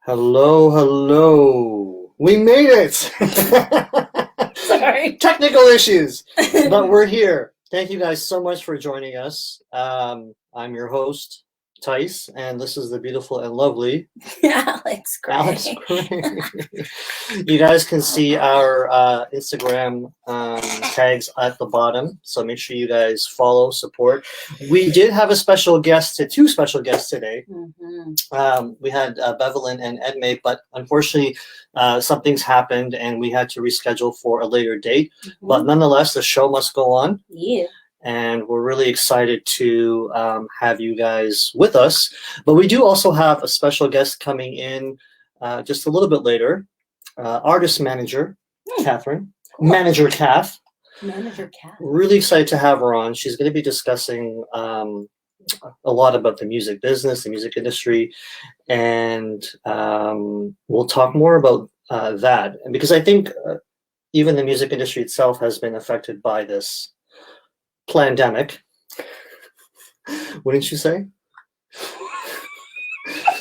Hello, hello. We made it. Sorry. Technical issues, but we're here. Thank you guys so much for joining us. I'm your host, Tyse, and this is the beautiful and lovely Alex Gray. Alex Gray. You guys can see our Instagram tags at the bottom, so make sure you guys follow, support. We did have a special guest, two special guests today. We had Bevelin and Edme, but unfortunately something's happened and we had to reschedule for a later date. But nonetheless, the show must go on. Yeah. And we're really excited to have you guys with us. But we do also have a special guest coming in just a little bit later. Artist manager, Kathrine. Cool. Manager Kath. Manager Kath. Really excited to have her on. She's going to be discussing a lot about the music business, the music industry, and we'll talk more about that. And because I think even the music industry itself has been affected by this pandemic. Wouldn't you say?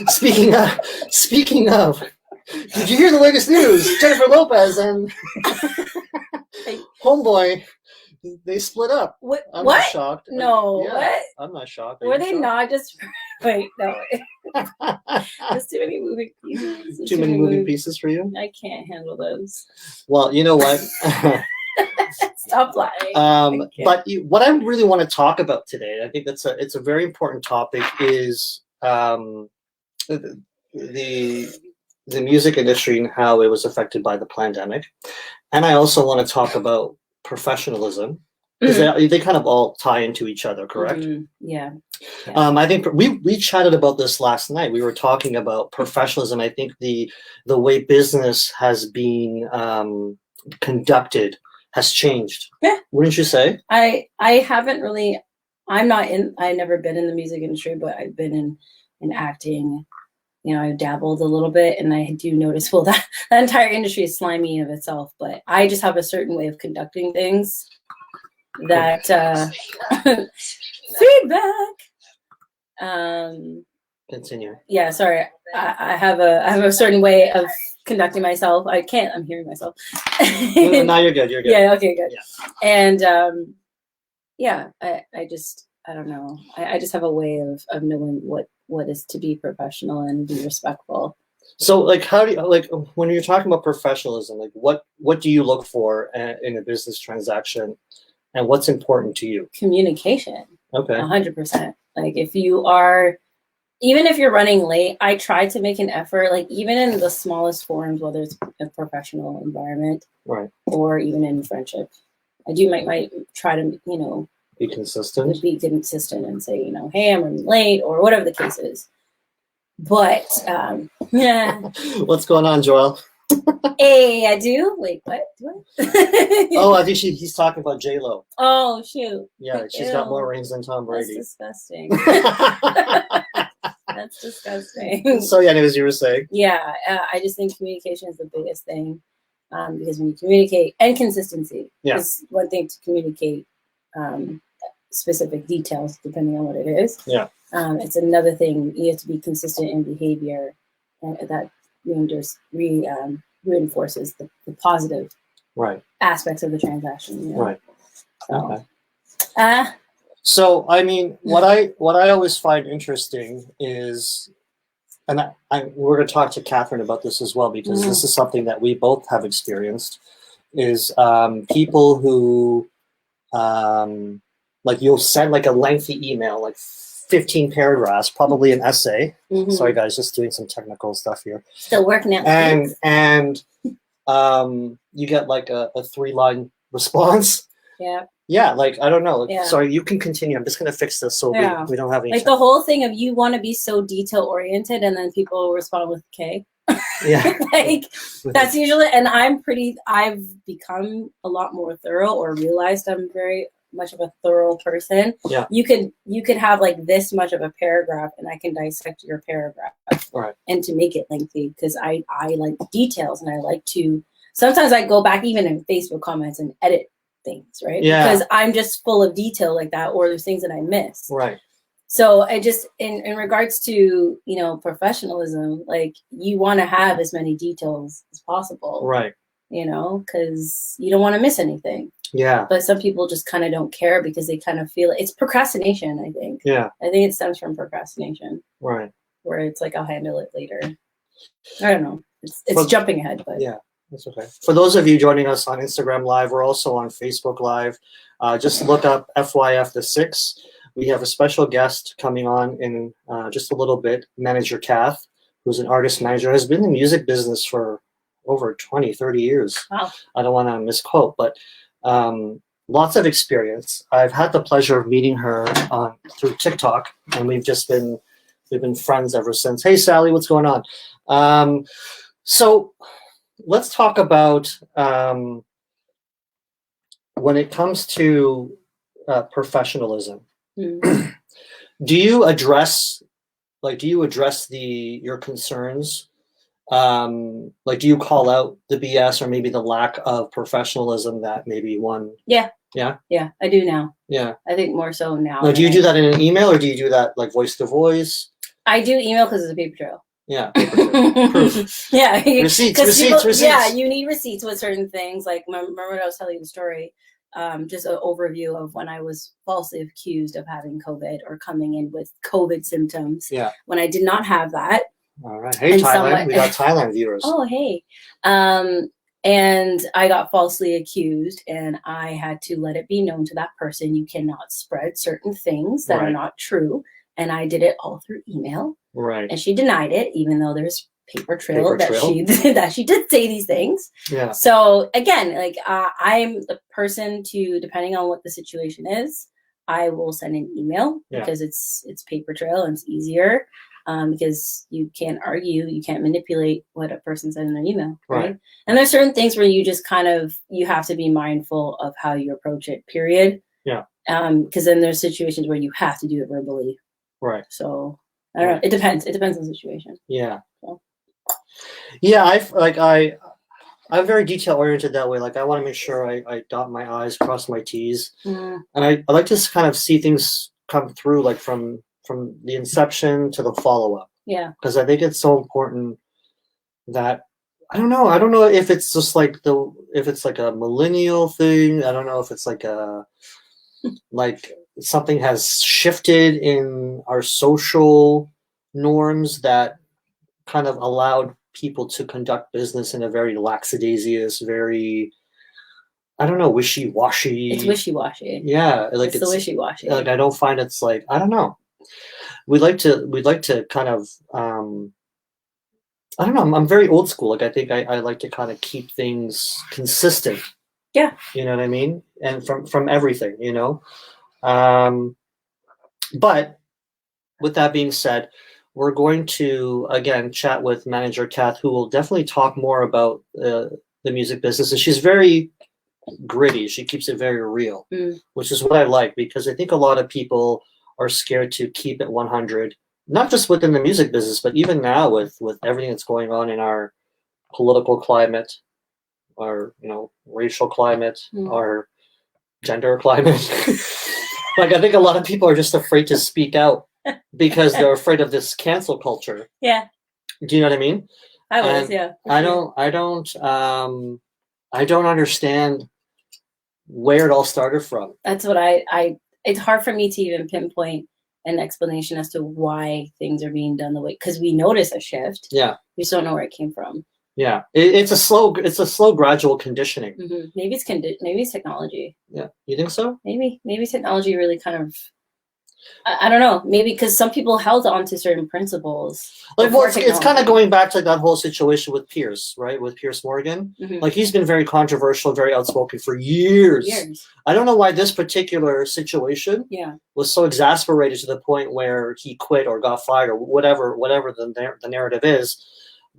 Speaking of, did you hear the latest news? Jennifer Lopez and Homeboy, they split up. What? I'm not shocked. No, yeah, what? I'm not shocked. Were they shocked? Not just wait? No, there's too many moving pieces. Too many moving pieces for you? I can't handle those. Well, you know what? Stop lying. But what I really want to talk about today, I think it's a very important topic, is the music industry and how it was affected by the pandemic. And I also want to talk about professionalism, because they kind of all tie into each other, correct? Yeah. I think we chatted about this last night. We were talking about professionalism. I think the way business has been conducted has changed. Yeah. Wouldn't you say? I haven't really. I've never been in the music industry, but I've been in acting. You know, I've dabbled a little bit, and I do notice, well, that entire industry is slimy of itself, but I just have a certain way of conducting things that feedback. Continue. Yeah, sorry. I have a certain way of conducting myself. I'm hearing myself. No, you're good. You're good. Yeah, okay, good. Yeah. And I don't know. I just have a way of knowing what is to be professional and be respectful. So, like, how do you, like, when you're talking about professionalism, like, what do you look for in a business transaction, and what's important to you? Communication. Okay. 100%. Like, even if you're running late, I try to make an effort, like, even in the smallest forms, whether it's a professional environment, right, or even in friendship. I do might try to, be consistent. Be consistent and say, hey, I'm running late, or whatever the case is. But yeah. What's going on, Joel? Hey, I do. Wait, what? Oh, I think he's talking about J-Lo. Oh, shoot. Yeah, she's got more rings than Tom Brady. That's disgusting. That's disgusting. So yeah, anyways, you were saying. Yeah, I just think communication is the biggest thing, because when you communicate, and consistency is one thing to communicate specific details depending on what it is. Yeah. It's another thing, you have to be consistent in behavior, and that reinforces the positive aspects of the transaction. Right. So, okay. So I mean, what I always find interesting is, and we're going to talk to Kathrine about this as well, because this is something that we both have experienced, is people who like, you'll send like a lengthy email, like 15 paragraphs, probably an essay. Sorry guys, just doing some technical stuff here. Still working out. And you get like a 3-line response. Yeah. Yeah, like, I don't know. Sorry, you can continue. I'm just going to fix this so we don't have any. Like, the whole thing of you want to be so detail oriented, and then people respond with K. Yeah. Like, that's usually, and I've become a lot more thorough, or realized I'm very much of a thorough person. Yeah. You could have like this much of a paragraph, and I can dissect your paragraph. Right. And to make it lengthy, because I like details, and I like to, sometimes I go back even in Facebook comments and edit things, right? Yeah. Because I'm just full of detail like that, or there's things that I miss. Right. So I just, in regards to, you know, professionalism, like you want to have as many details as possible, Right. you know, because you don't want to miss anything. Yeah. But some people just kind of don't care because they kind of feel it's procrastination, I think. Yeah. I think it stems from procrastination. Right. Where it's like, I'll handle it later. I don't know. It's jumping ahead, but yeah, that's okay. For those of you joining us on Instagram Live, we're also on Facebook Live. Just look up FYF the 6th. We have a special guest coming on in just a little bit, Manager Kath, who's an artist manager, has been in the music business for over 20, 30 years. Wow. I don't want to misquote, but lots of experience. I've had the pleasure of meeting her through TikTok, and we've been friends ever since. Hey, Sally, what's going on? So let's talk about when it comes to professionalism. Mm. Do you address your concerns? Like, do you call out the BS or maybe the lack of professionalism that maybe one? Yeah, I do now. Yeah, I think more so now. Now, do you do that in an email or do you do that like voice to voice? I do email because it's a paper trail. Yeah, paper trail. Proof. Yeah, receipts. Yeah, you need receipts with certain things. Like, remember when I was telling you the story? Just an overview of when I was falsely accused of having COVID or coming in with COVID symptoms. Yeah. When I did not have that. All right. Hey, Thailand. We got Thailand viewers. Oh, hey. And I got falsely accused, and I had to let it be known to that person, you cannot spread certain things that are not true. And I did it all through email. Right. And she denied it, even though there's paper trail that she did say these things. Yeah. So again, like I'm the person to, depending on what the situation is, I will send an email because it's paper trail and it's easier. Because you can't argue, you can't manipulate what a person said in their email, right? And there's certain things where you just you have to be mindful of how you approach it, period. Yeah. Because then there's situations where you have to do it verbally. Right. So I don't know. It depends. It depends on the situation. Yeah. So. Yeah, I'm very detail oriented that way. Like, I want to make sure I dot my I's, cross my T's, and I like to kind of see things come through, like from the inception to the follow up. Yeah. Because I think it's so important that I don't know if it's just like if it's like a millennial thing. I don't know if it's like like something has shifted in our social norms that kind of allowed people to conduct business in a very lackadaisical, very, I don't know, wishy-washy. It's wishy-washy. Yeah, like it's the wishy-washy. Like, I don't find it's like, I don't know. We'd like to kind of I don't know. I'm very old school. Like, I think I like to kind of keep things consistent. Yeah. You know what I mean? And from everything, you know. But with that being said, we're going to again chat with Manager Kath, who will definitely talk more about the music business. And she's very gritty. She keeps it very real, which is what I like, because I think a lot of people are scared to keep it 100, not just within the music business, but even now with everything that's going on in our political climate, our racial climate, our gender climate. Like, I think a lot of people are just afraid to speak out because they're afraid of this cancel culture. Yeah. Do you know what I mean? I was, yeah. I don't understand where it all started from. That's what it's hard for me to even pinpoint an explanation as to why things are being done the way, because we notice a shift. Yeah. We just don't know where it came from. Yeah. It's a slow gradual conditioning. Mm-hmm. Maybe it's technology. Yeah. You think so? Maybe technology really kind of, I don't know, maybe because some people held on to certain principles. Like, well, it's kind of going back to that whole situation with Pierce, right? With Pierce Morgan. Mm-hmm. Like, he's been very controversial, very outspoken for years. I don't know why this particular situation was so exasperated to the point where he quit or got fired or whatever the narrative is.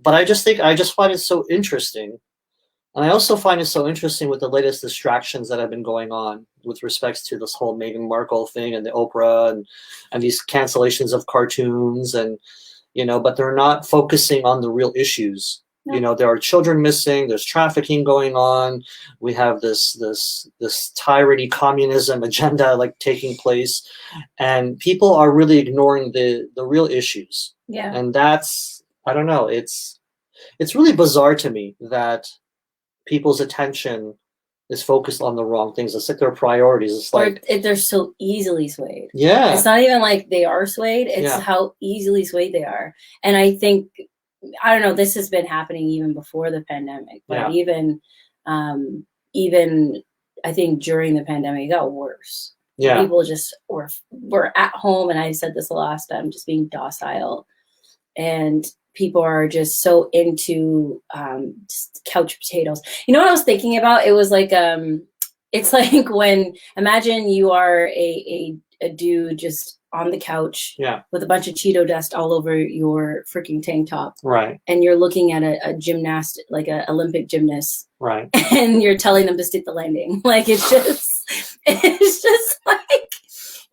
But I just find it so interesting. And I also find it so interesting with the latest distractions that have been going on with respects to this whole Meghan Markle thing and the Oprah and these cancellations of cartoons and, but they're not focusing on the real issues. You know, there are children missing. There's trafficking going on. We have this tyranny, communism agenda like taking place, and people are really ignoring the real issues. Yeah. And that's, I don't know. It's really bizarre to me that people's attention is focused on the wrong things. It's like their priorities. It's like they're so easily swayed. Yeah. It's not even like they are swayed. It's how easily swayed they are. And I think, I don't know, this has been happening even before the pandemic, but even I think during the pandemic, it got worse. Yeah. People just were at home, and I said this the last time, just being docile. And people are just so into just couch potatoes. You know what I was thinking about? It was like, it's like when, imagine you are a dude just on the couch with a bunch of Cheeto dust all over your freaking tank top. Right. And you're looking at a gymnast, like an Olympic gymnast. Right. And you're telling them to stick the landing. Like, it's just like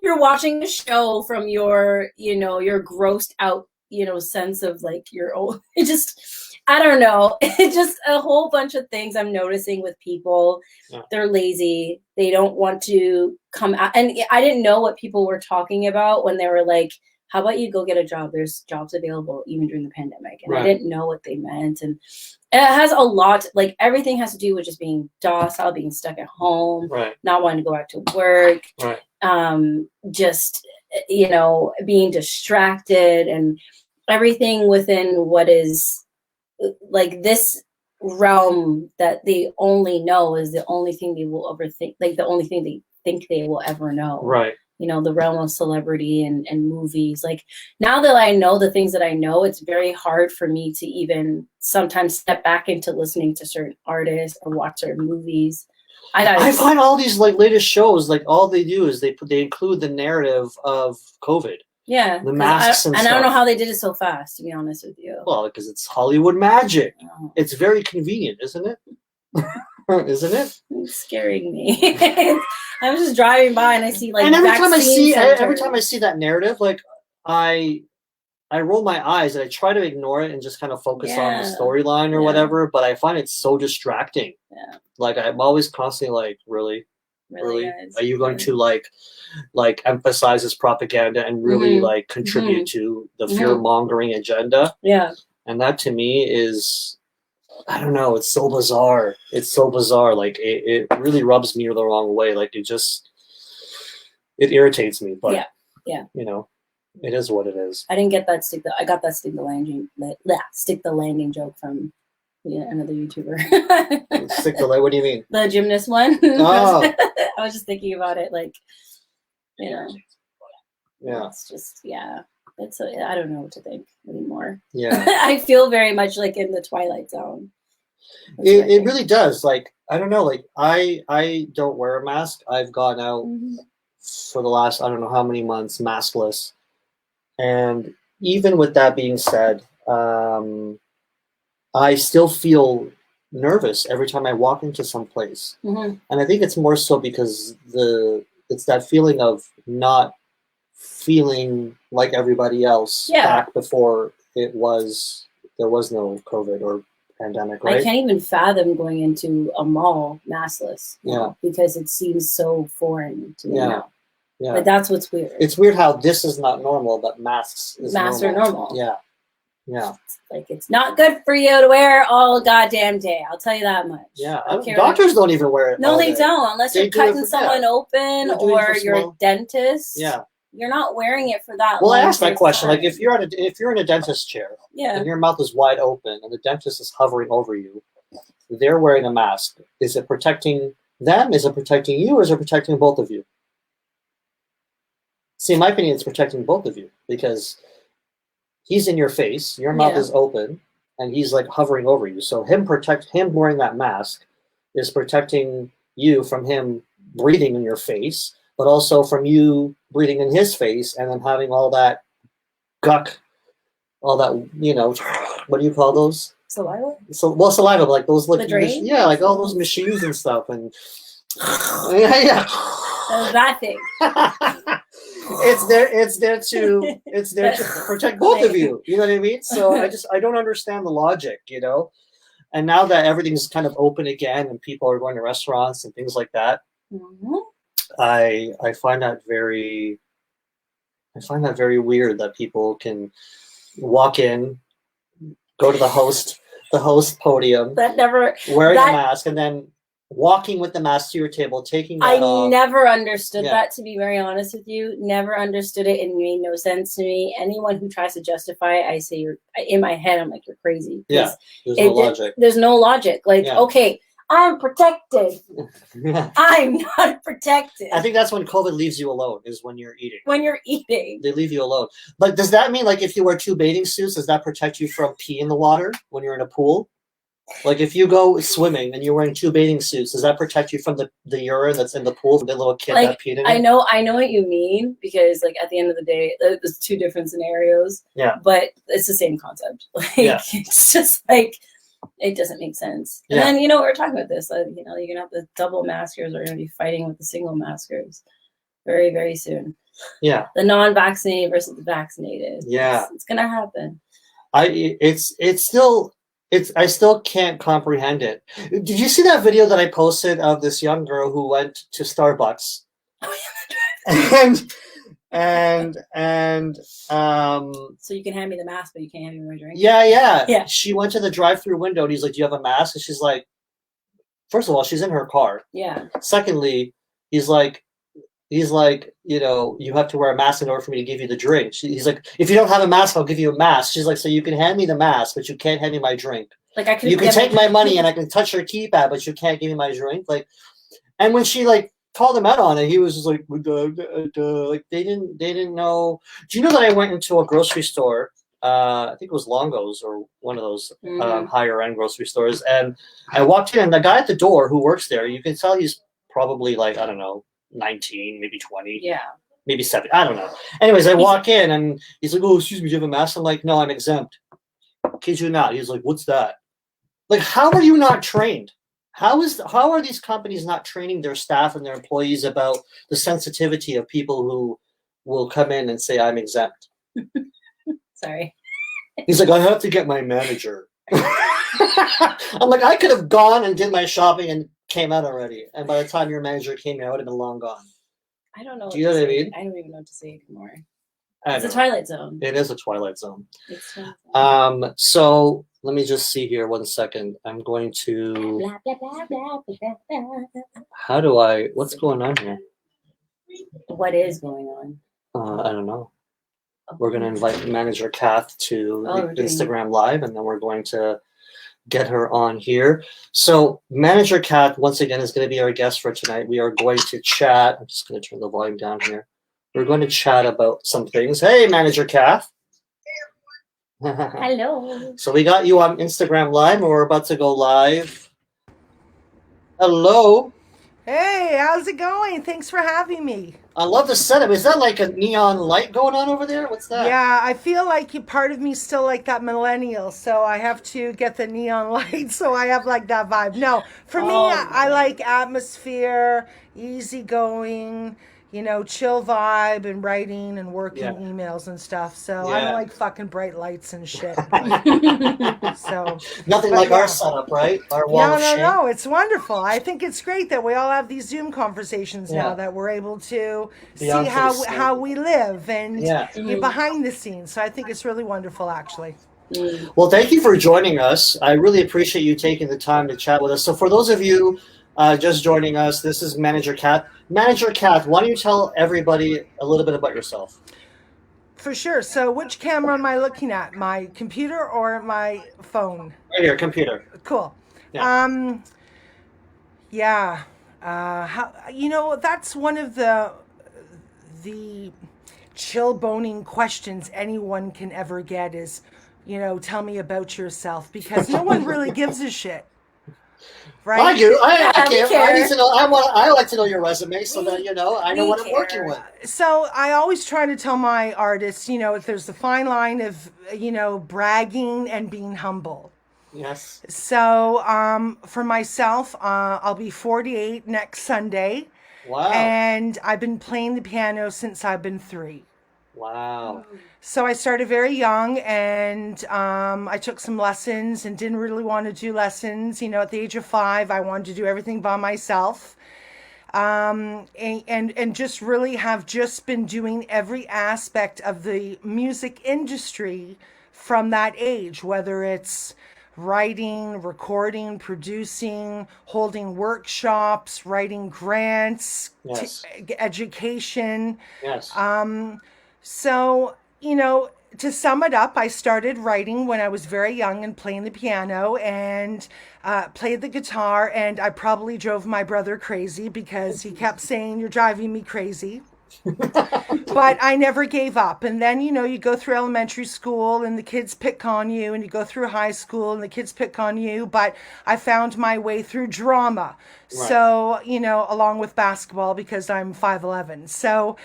you're watching a show from your, you know, your grossed out, you know, sense of like your own, it just, I don't know. It's just a whole bunch of things I'm noticing with people. Yeah. They're lazy. They don't want to come out. And I didn't know what people were talking about when they were like, how about you go get a job? There's jobs available even during the pandemic. And I didn't know what they meant. And it has a lot, like everything has to do with just being docile, being stuck at home, not wanting to go back to work, just, you know, being distracted and everything within what is like this realm that they only know is the only thing they will ever think, like the only thing they think they will ever know. Right. You know, the realm of celebrity and movies. Like now that I know the things that I know, it's very hard for me to even sometimes step back into listening to certain artists or watch certain movies. I find all these like latest shows, like all they do is they include the narrative of COVID. Yeah, the masks and I don't know how they did it so fast, to be honest with you. Well, because it's Hollywood magic. Oh. It's very convenient, isn't it? Isn't it? It's scaring me. I was just driving by and I see like, and every time I see that narrative, like I roll my eyes and I try to ignore it and just kind of focus on the storyline or whatever. But I find it so distracting. Yeah. Like I'm always constantly like, really? Guys, are you going to like emphasize this propaganda and really like contribute to the fear mongering agenda? Yeah. And that to me is, I don't know, it's so bizarre. It's so bizarre. Like it really rubs me the wrong way. Like it irritates me. But you know, it is what it is. I didn't get that I got that stick the landing joke from another YouTuber. Stick the landing. What do you mean? The gymnast one. Oh. I was just thinking about it, like, you know. Yeah. It's just I don't know what to think anymore. Yeah. I feel very much like in the Twilight Zone. It really does. Like, I don't know, like I don't wear a mask. I've gone out for the last I don't know how many months maskless. And even with that being said, I still feel nervous every time I walk into some place. And I think it's more so because it's that feeling of not feeling like everybody else back before there was no COVID or pandemic, right? I can't even fathom going into a mall maskless because it seems so foreign to me now. Yeah. But that's what's weird. It's weird how this is not normal, but masks are normal. Yeah. Yeah. Like it's not good for you to wear all goddamn day. I'll tell you that much. Yeah. Doctors don't even wear it. No, they don't. Unless you're cutting someone open or you're a dentist. Yeah. You're not wearing it for that long. Well, I asked that question. Like if you're in a dentist chair and your mouth is wide open and the dentist is hovering over you, they're wearing a mask. Is it protecting them? Is it protecting you? Or is it protecting both of you? See, in my opinion, it's protecting both of you because he's in your face, your mouth is open, and he's like hovering over you. So him wearing that mask is protecting you from him breathing in your face, but also from you breathing in his face and then having all that guck, all that, you know, what do you call those? Saliva? Saliva, like those, like, like all those machines and stuff. And yeah. That thing. It's there to protect both of you. You know what I mean? So I don't understand the logic, you know. And now that everything's kind of open again and people are going to restaurants and things like that, I find that very weird that people can walk in, go to the host podium, wearing a mask, and then walking with the mask to your table, taking that off. I never understood that, to be very honest with you. Never understood it. It made no sense to me. Anyone who tries to justify it, I say in my head, I'm like, you're crazy. Yeah, there's no logic. There's no logic. Like, okay, I'm protected. I'm not protected. I think that's when COVID leaves you alone, is when you're eating. When you're eating. They leave you alone. But does that mean, like, if you wear 2 bathing suits, does that protect you from pee in the water when you're in a pool? Like, if you go swimming and you're wearing 2 bathing suits, does that protect you from the urine that's in the pool from the little kid that peed in it? I know what you mean, because, like, at the end of the day, there's 2 different scenarios. Yeah. But it's the same concept. Like, it's just like, it doesn't make sense. And then, you know, we're talking about this. You know, you're going to have the double maskers are going to be fighting with the single maskers very, very soon. Yeah. The non-vaccinated versus the vaccinated. Yeah. It's going to happen. I still can't comprehend it. Did you see that video that I posted of this young girl who went to Starbucks? and so you can hand me the mask, but you can't hand me my drink? Yeah. She went to the drive-through window and he's like, do you have a mask? And she's like, first of all, she's in her car. Yeah. Secondly, he's like, you know, you have to wear a mask in order for me to give you the drink. He's like, if you don't have a mask, I'll give you a mask. She's like, so you can hand me the mask, but you can't hand me my drink. Like, you can take my money and I can touch your keypad, but you can't give me my drink. Like, and when she like called him out on it, he was just like, like they didn't know. Do you know that I went into a grocery store? I think it was Longo's or one of those higher end grocery stores, and I walked in, and the guy at the door who works there, you can tell he's probably like, I don't know, 19, maybe 20, maybe 7, I don't know. Anyways, I walk in and he's like, oh, excuse me, do you have a mask? I'm like, no, I'm exempt. Kid you not. He's like, what's that? Like, how are you not trained? How are these companies not training their staff and their employees about the sensitivity of people who will come in and say, I'm exempt? Sorry. He's like, I have to get my manager. I'm like, I could have gone and did my shopping and came out already. And by the time your manager came in, I would have been long gone. I don't know. Do you know what I mean? I don't even know what to say anymore. It's a Twilight Zone. It is a Twilight Zone. So let me just see here 1 second. I'm going to. What's going on here? What is going on? I don't know. We're going to invite Manager Kath to Instagram Live, and then we're going to get her on here. So Manager Kath, once again, is going to be our guest for tonight. We are going to chat. I'm just going to turn the volume down here. We're going to chat about some things. Hey, Manager Kath. Hello. So we got you on Instagram Live, and we're about to go live. Hello. Hey, how's it going? Thanks for having me. I love the setup. Is that like a neon light going on over there? What's that? Yeah, I feel like part of me still like that millennial, so I have to get the neon light, so I have like that vibe. No, for me, I like atmosphere, easygoing, you know, chill vibe and writing and working emails and stuff. So I don't like fucking bright lights and shit. So nothing like our setup, right? Our wall of shame. No, it's wonderful. I think it's great that we all have these Zoom conversations now, that we're able to see how we live and be behind the scenes. So I think it's really wonderful, actually. Well, thank you for joining us. I really appreciate you taking the time to chat with us. So for those of you just joining us, this is Manager Kath. Manager Kath, why don't you tell everybody a little bit about yourself? For sure. So which camera am I looking at? My computer or my phone? Right here, computer. Cool. Yeah. How, you know, that's one of the chill boning questions anyone can ever get is, you know, tell me about yourself, because no one really gives a shit. Right? I do. I need to know. I like to know your resume so that, you know, I know what I'm working with. So I always try to tell my artists, you know, if there's a fine line of, you know, bragging and being humble. Yes. So for myself, I'll be 48 next Sunday. Wow. And I've been playing the piano since I've been 3. Wow. So I started very young, and I took some lessons and didn't really want to do lessons. At the age of 5, I wanted to do everything by myself. And just really have just been doing every aspect of the music industry from that age, whether it's writing, recording, producing, holding workshops, writing grants, Yes. education. Yes. So, to sum it up, I started writing when I was very young and playing the piano and played the guitar. And I probably drove my brother crazy because he kept saying, "You're driving me crazy." But I never gave up. And then, you go through elementary school and the kids pick on you, and you go through high school and the kids pick on you. But I found my way through drama. Right. So, along with basketball, because I'm 5'11". So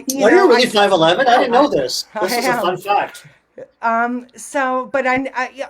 You're really 5'11"? I didn't know this. This is a fun fact. But I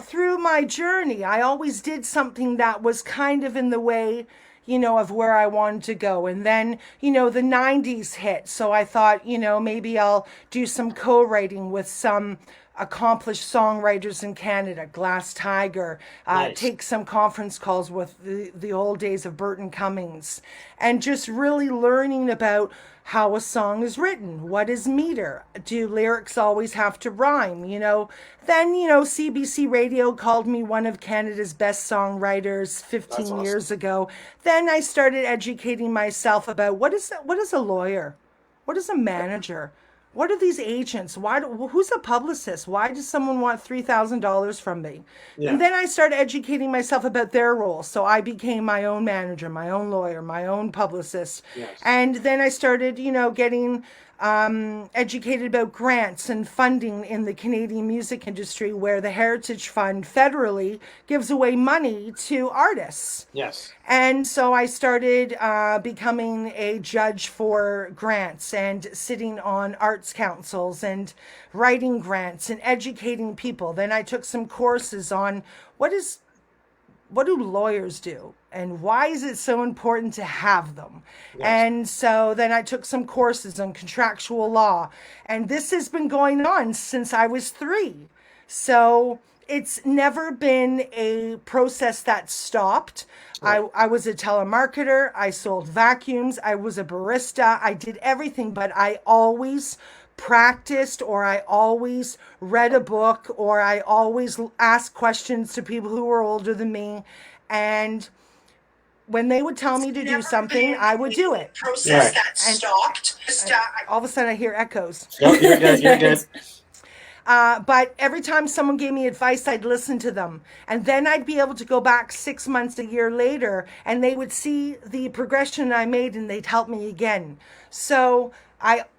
through my journey, I always did something that was kind of in the way, of where I wanted to go. And then, the 90s hit. So I thought, maybe I'll do some co-writing with some accomplished songwriters in Canada, Glass Tiger, Nice. take some conference calls with the old days of Burton Cummings, and just really learning about how a song is written. What is meter? Do lyrics always have to rhyme? Then, CBC Radio called me one of Canada's best songwriters 15 That's awesome. years ago. Then I started educating myself about what is a lawyer? What is a manager? What are these agents? Who's a publicist? Why does someone want $3,000 from me? Yeah. And then I started educating myself about their roles. So I became my own manager, my own lawyer, my own publicist. Yes. And then I started, getting educated about grants and funding in the Canadian music industry, where the Heritage Fund federally gives away money to artists. Yes. And so I started becoming a judge for grants and sitting on arts councils and writing grants and educating people. Then I took some courses on what do lawyers do and why is it so important to have them? Yes. And so then I took some courses on contractual law, and this has been going on since I was 3. So it's never been a process that stopped. Right. I was a telemarketer. I sold vacuums. I was a barista. I did everything, but I always practiced, or I always read a book, or I always asked questions to people who were older than me. And when they would tell me to do something, I would do it. Process that stopped. All of a sudden I hear echoes. Yep, you're good. You're good. But every time someone gave me advice, I'd listen to them. And then I'd be able to go back 6 months, a year later, and they would see the progression I made, and they'd help me again. So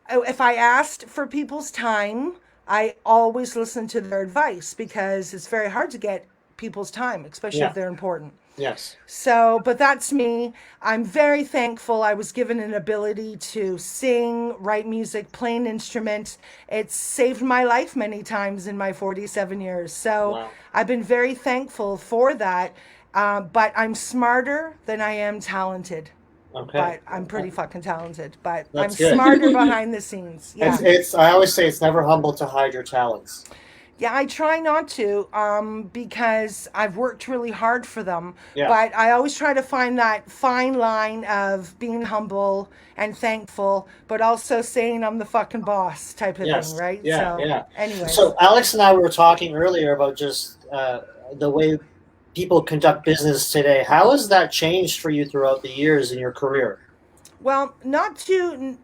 if I asked for people's time, I always listened to their advice, because it's very hard to get people's time, especially Yeah. if they're important. Yes. So, but that's me. I'm very thankful I was given an ability to sing, write music, play an instrument. It's saved my life many times in my 47 years. So Wow. I've been very thankful for that. But I'm smarter than I am talented. Okay. But I'm pretty fucking talented. But That's I'm good. smarter behind the scenes. Yeah. I always say it's never humble to hide your talents. Yeah, I try not to, because I've worked really hard for them. Yeah. But I always try to find that fine line of being humble and thankful, but also saying I'm the fucking boss type of Yes. thing, right? Yeah, So, yeah. anyway. So Alex and I were talking earlier about just the way people conduct business today. How has that changed for you throughout the years in your career? Well, not to...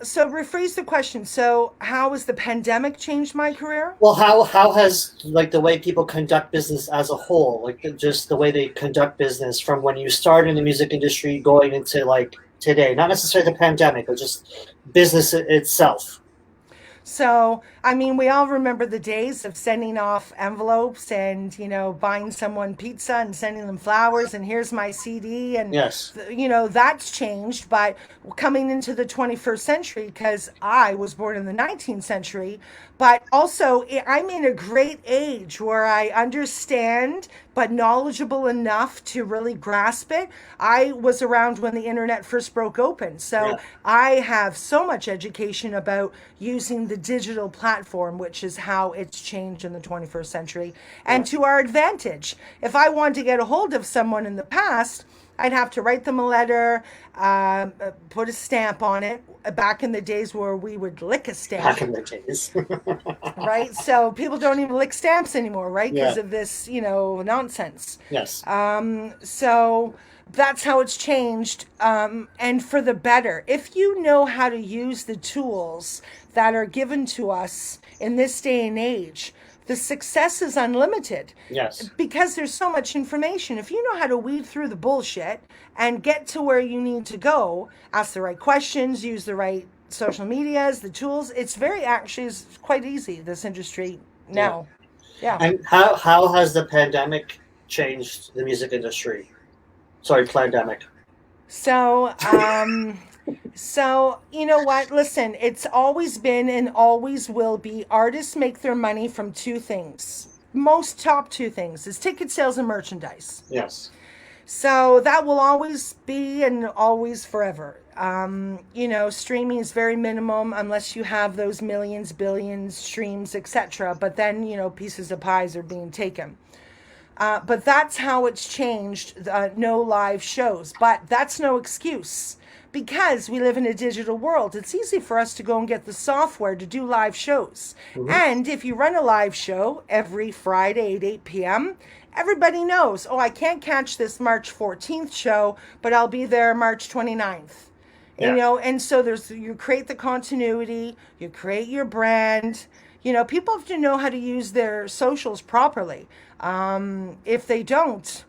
So rephrase the question. So how has the pandemic changed my career? Well, how has like the way people conduct business as a whole, like just the way they conduct business from when you started in the music industry going into like today, not necessarily the pandemic, but just business itself? So, I mean, we all remember the days of sending off envelopes and, buying someone pizza and sending them flowers and here's my CD. And, Yes. that's changed. But coming into the 21st century, because I was born in the 19th century, but also I'm in a great age where I understand, but knowledgeable enough to really grasp it. I was around when the internet first broke open. So Yeah. I have so much education about using the digital platform, which is how it's changed in the 21st century and to our advantage. If I wanted to get a hold of someone in the past, I'd have to write them a letter, put a stamp on it. Back in the days where we would lick a stamp, Back in the days. right? So people don't even lick stamps anymore, right? Because Yeah. of this, nonsense. Yes. So that's how it's changed, and for the better. If you know how to use the tools that are given to us in this day and age, the success is unlimited. Yes. Because there's so much information. If you know how to weed through the bullshit and get to where you need to go, ask the right questions, use the right social medias, the tools, it's quite easy, this industry now. Yeah. And how has the pandemic changed the music industry? Sorry, pandemic. So, so you know what? Listen, it's always been and always will be. Artists make their money from two things. Most top two things is ticket sales and merchandise. Yes. So that will always be and always forever. Streaming is very minimum unless you have those millions, billions streams, etc. But then, pieces of pies are being taken. But that's how it's changed. No live shows, but that's no excuse because we live in a digital world. It's easy for us to go and get the software to do live shows. Mm-hmm. And if you run a live show every Friday at 8 p.m., everybody knows, I can't catch this March 14th show, but I'll be there March 29th. Yeah. And so you create the continuity, you create your brand. People have to know how to use their socials properly. If they don't,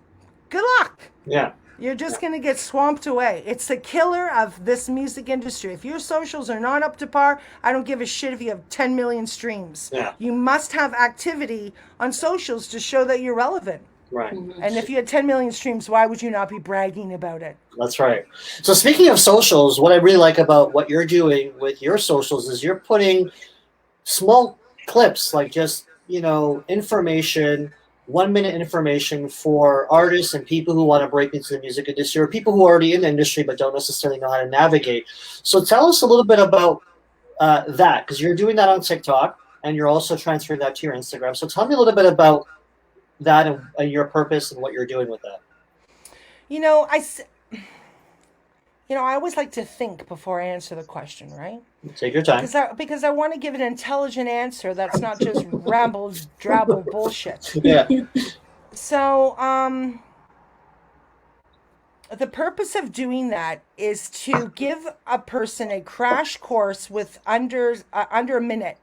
good luck. Yeah. You're just going to get swamped away. It's the killer of this music industry. If your socials are not up to par, I don't give a shit if you have 10 million streams. Yeah. You must have activity on socials to show that you're relevant. Right. And if you had 10 million streams, why would you not be bragging about it? That's right. So speaking of socials, what I really like about what you're doing with your socials is you're putting small clips, like just, information, 1 minute information for artists and people who want to break into the music industry or people who are already in the industry but don't necessarily know how to navigate. So tell us a little bit about that, because you're doing that on TikTok and you're also transferring that to your Instagram. So tell me a little bit about that and your purpose and what you're doing with that. I always like to think before I answer the question, right? Take your time. Because I want to give an intelligent answer that's not just ramble, drabble bullshit. Yeah. So, the purpose of doing that is to give a person a crash course with under a minute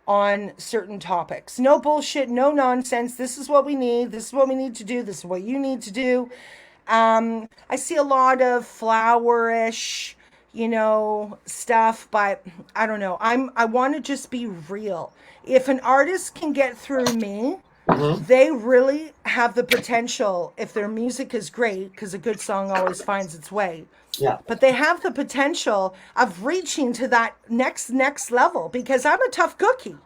on certain topics. No bullshit, no nonsense. This is what we need. This is what we need to do. This is what you need to do. I see a lot of flowerish, stuff, but I don't know. I want to just be real. If an artist can get through me, they really have the potential, if their music is great, because a good song always finds its way. Yeah. But they have the potential of reaching to that next level, because I'm a tough cookie.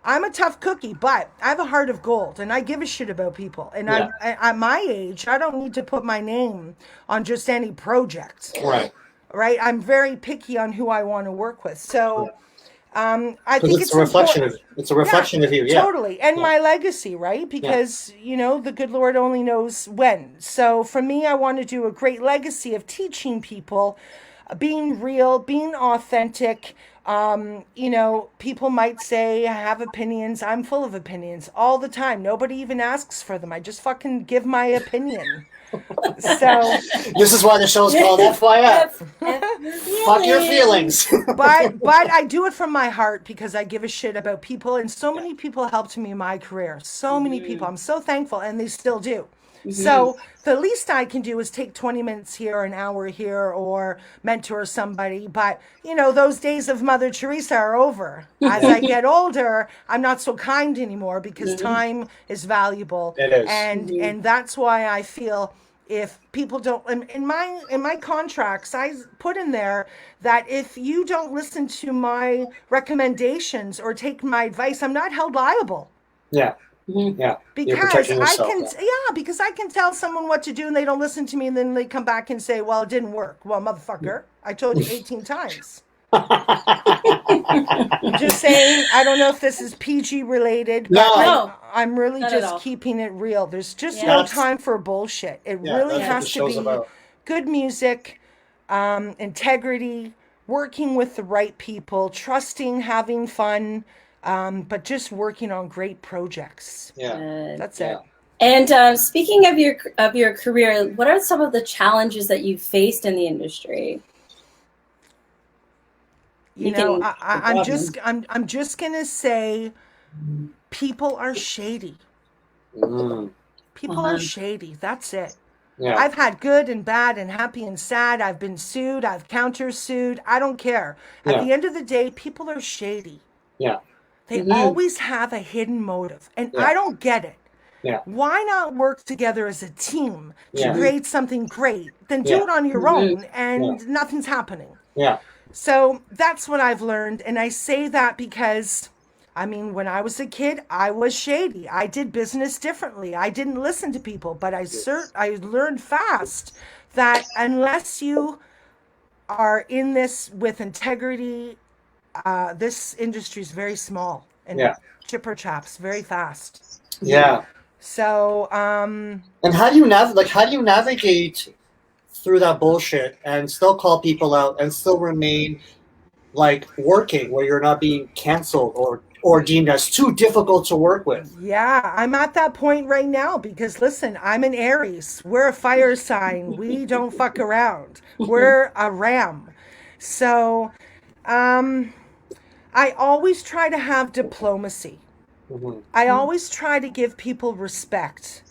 But I have a heart of gold and I give a shit about people. And Yeah. at my age, I don't need to put my name on just any project. Right. Right? I'm very picky on who I want to work with. So I think It's a reflection important. of you. Yeah. Totally. And my legacy, right? Because, the good Lord only knows when. So for me, I want to do a great legacy of teaching people, being real, being authentic. People might say I have opinions. I'm full of opinions all the time. Nobody even asks for them. I just fucking give my opinion. So This is why the show's called FYF. Fuck your feelings. but I do it from my heart because I give a shit about people, and so many people helped me in my career. So many people. I'm so thankful, and they still do. So the least I can do is take 20 minutes here, an hour here, or mentor somebody. But, you know, those days of Mother Teresa are over. As I get older, I'm not so kind anymore because time is valuable. It is. And that's why I feel if people don't, in my contracts, I put in there that if you don't listen to my recommendations or take my advice, I'm not held liable. Yeah. Yeah. You're Because protecting yourself. because I can tell someone what to do and they don't listen to me, and then they come back and say, well, it didn't work. Well, motherfucker, I told you 18 times. Just saying, I don't know if this is PG related, but No. I'm really Not at just all. keeping it real. There's just Yeah. no That's- time for bullshit. It Yeah, really that's what has the to show's be about. good music, integrity, working with the right people, trusting, having fun, but just working on great projects. Yeah. That's Yeah. it. And speaking of your career, what are some of the challenges that you've faced in the industry? You know, I'm just gonna say, people are shady. People are shady. That's it. Yeah. I've had good and bad and happy and sad. I've been sued. I've countersued. I don't care. At the end of the day, people are shady. Yeah. They always have a hidden motive, and I don't get it. Yeah. Why not work together as a team to Yeah. create something great? Then do Yeah. it on your own, and nothing's happening. Yeah. So that's what I've learned. And I say that because, I mean, when I was a kid, I was shady. I did business differently. I didn't listen to people, but I learned fast that unless you are in this with integrity, this industry is very small and chipper chaps very fast. Yeah. So, And how do you navigate through that bullshit and still call people out and still remain like working where you're not being canceled or deemed as too difficult to work with? yeah, I'm at that point right now because listen, I'm an Aries. We're a fire sign. We don't fuck around. We're a ram. So, I always try to have diplomacy. I always try to give people respect.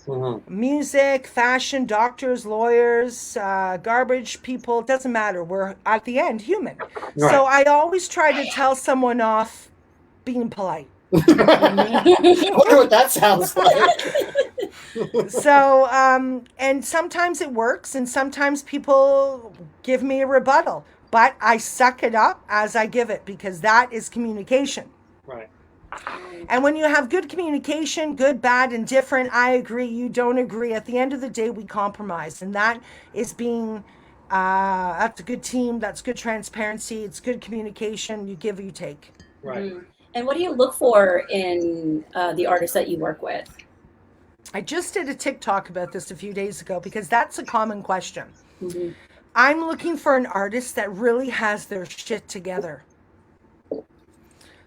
Music, fashion, doctors, lawyers, garbage people, it doesn't matter. We're at the end human. Right. So I always try to tell someone off being polite. I wonder what that sounds like. So, and sometimes it works, and sometimes people give me a rebuttal, but I suck it up as I give it because that is communication. Right. And when you have good communication, good, bad, and different, I agree, you don't agree. At the end of the day, we compromise. And that is being, that's a good team. That's good transparency. It's good communication. You give, you take. Right. And what do you look for in the artists that you work with? I just did a TikTok about this a few days ago because that's a common question. I'm looking for an artist that really has their shit together.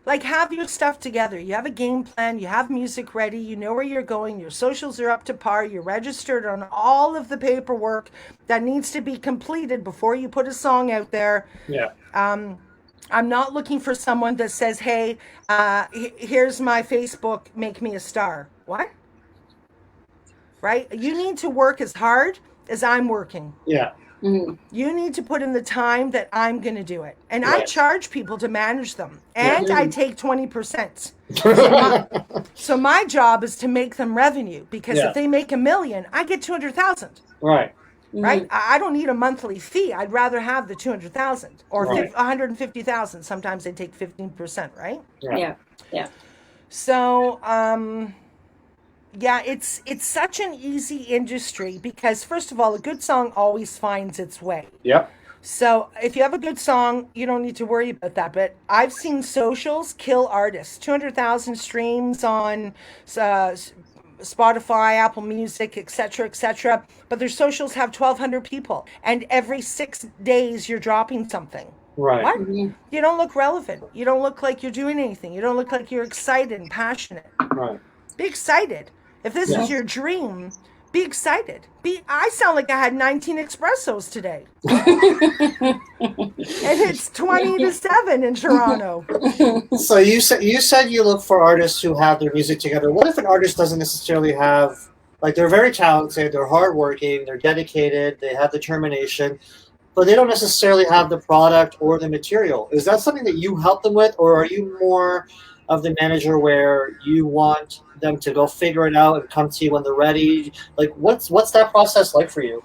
Like, have your stuff together. You have a game plan. You have music ready. You know where you're going. Your socials are up to par. You're registered on all of the paperwork that needs to be completed before you put a song out there. Yeah. I'm not looking for someone that says, hey, here's my Facebook, make me a star. What? Right? You need to work as hard as I'm working. Yeah. You need to put in the time that I'm going to do it. And I charge people to manage them. And I take 20%. So my job is to make them revenue. Because if they make $1 million, I get 200,000. Right. Right? I don't need a monthly fee. I'd rather have the 200,000 or 150,000. Sometimes they take 15%, right? Yeah. So, yeah, it's such an easy industry because, first of all, a good song always finds its way. Yep. So if you have a good song, you don't need to worry about that. But I've seen socials kill artists. 200,000 streams on Spotify, Apple Music, etc. But their socials have 1,200 people. And every 6 days, you're dropping something. Right. What? You don't look relevant. You don't look like you're doing anything. You don't look like you're excited and passionate. Right. Be excited. If this is your dream, be excited. I sound like I had 19 espressos today. And it's 20 to 7 in Toronto. So you said you look for artists who have their music together. What if an artist doesn't necessarily have Like they're very talented, they're hardworking, they're dedicated, they have determination, but they don't necessarily have the product or the material. Is that something that you help them with, or are you more of the manager where you want them to go figure it out and come to you when they're ready? Like what's that process like for you?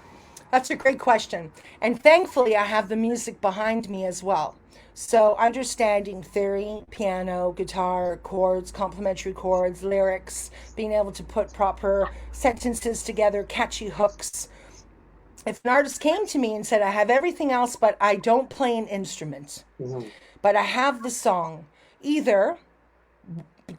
That's a great question. And thankfully, I have the music behind me as well. So, understanding theory, piano, guitar, chords, complementary chords, lyrics, being able to put proper sentences together, catchy hooks. If an artist came to me and said, I have everything else, but I don't play an instrument, Mhm. but I have the song, either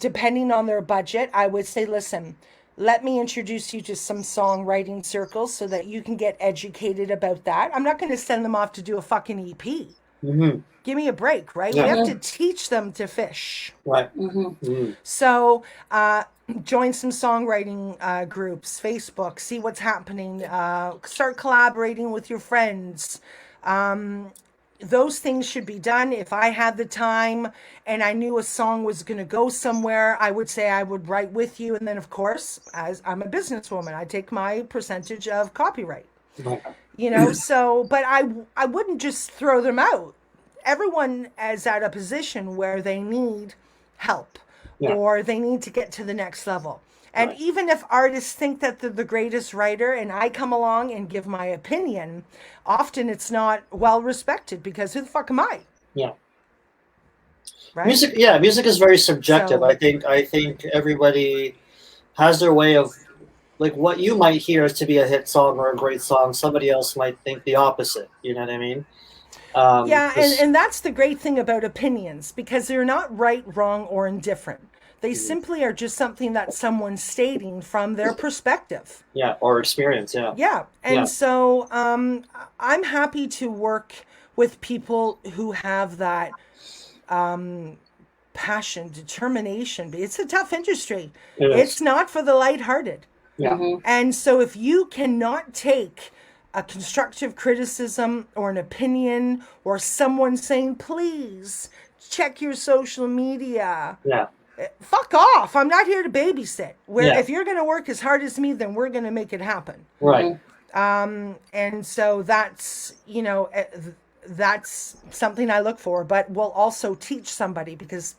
depending on their budget, I would say, listen, let me introduce you to some songwriting circles so that you can get educated about that. I'm not going to send them off to do a fucking EP. Mm-hmm. Give me a break, right? Yeah. We have to teach them to fish. Right. Mm-hmm. Mm-hmm. So, join some songwriting groups, Facebook, see what's happening, start collaborating with your friends. Those things should be done. If I had the time and I knew a song was going to go somewhere, I would say I would write with you. And then, of course, as I'm a businesswoman, I take my percentage of copyright. Right. You know, so, but I wouldn't just throw them out. Everyone is at a position where they need help Yeah. or they need to get to the next level. And Right. even if artists think that they're the greatest writer and I come along and give my opinion, often it's not well respected because who the fuck am I? Yeah. Right? Music is very subjective. So- I think everybody has their way of, like, what you might hear to be a hit song or a great song, somebody else might think the opposite. You know what I mean? Yeah, 'Cause- and that's the great thing about opinions because they're not right, wrong, or indifferent. They simply are just something that someone's stating from their perspective. yeah, or experience. Yeah. Yeah. And Yeah. so I'm happy to work with people who have that passion, determination. It's a tough industry. It is. It's not for the lighthearted. Yeah. Mm-hmm. And so if you cannot take a constructive criticism or an opinion or someone saying, please check your social media, Yeah. fuck off. I'm not here to babysit. Where Yeah. if you're going to work as hard as me, then we're going to make it happen. Right. And so that's, you know, that's something I look for, but will also teach somebody because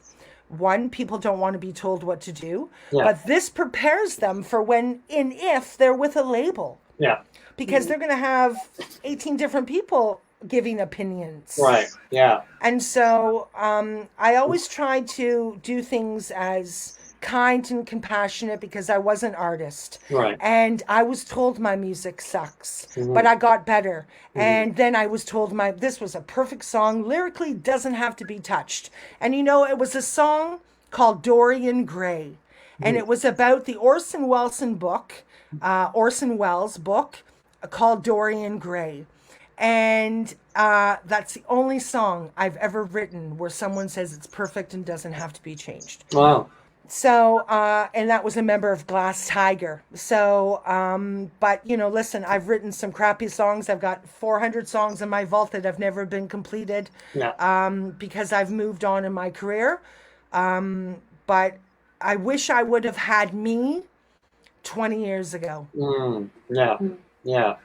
one, people don't want to be told what to do, Yeah. but this prepares them for when and if they're with a label Yeah. because they're going to have 18 different people giving opinions. Right. Yeah. And so I always try to do things as kind and compassionate because I was an artist. Right. And I was told my music sucks, Mhm. but I got better. And then I was told this was a perfect song, lyrically doesn't have to be touched. And you know, it was a song called Dorian Gray. And it was about the Orson Welles book called Dorian Gray. And that's the only song I've ever written where someone says it's perfect and doesn't have to be changed. Wow. So, and that was a member of Glass Tiger. So, but you know, listen, I've written some crappy songs. I've got 400 songs in my vault that have never been completed Yeah. because I've moved on in my career. But I wish I would have had me 20 years ago. Yeah. Yeah.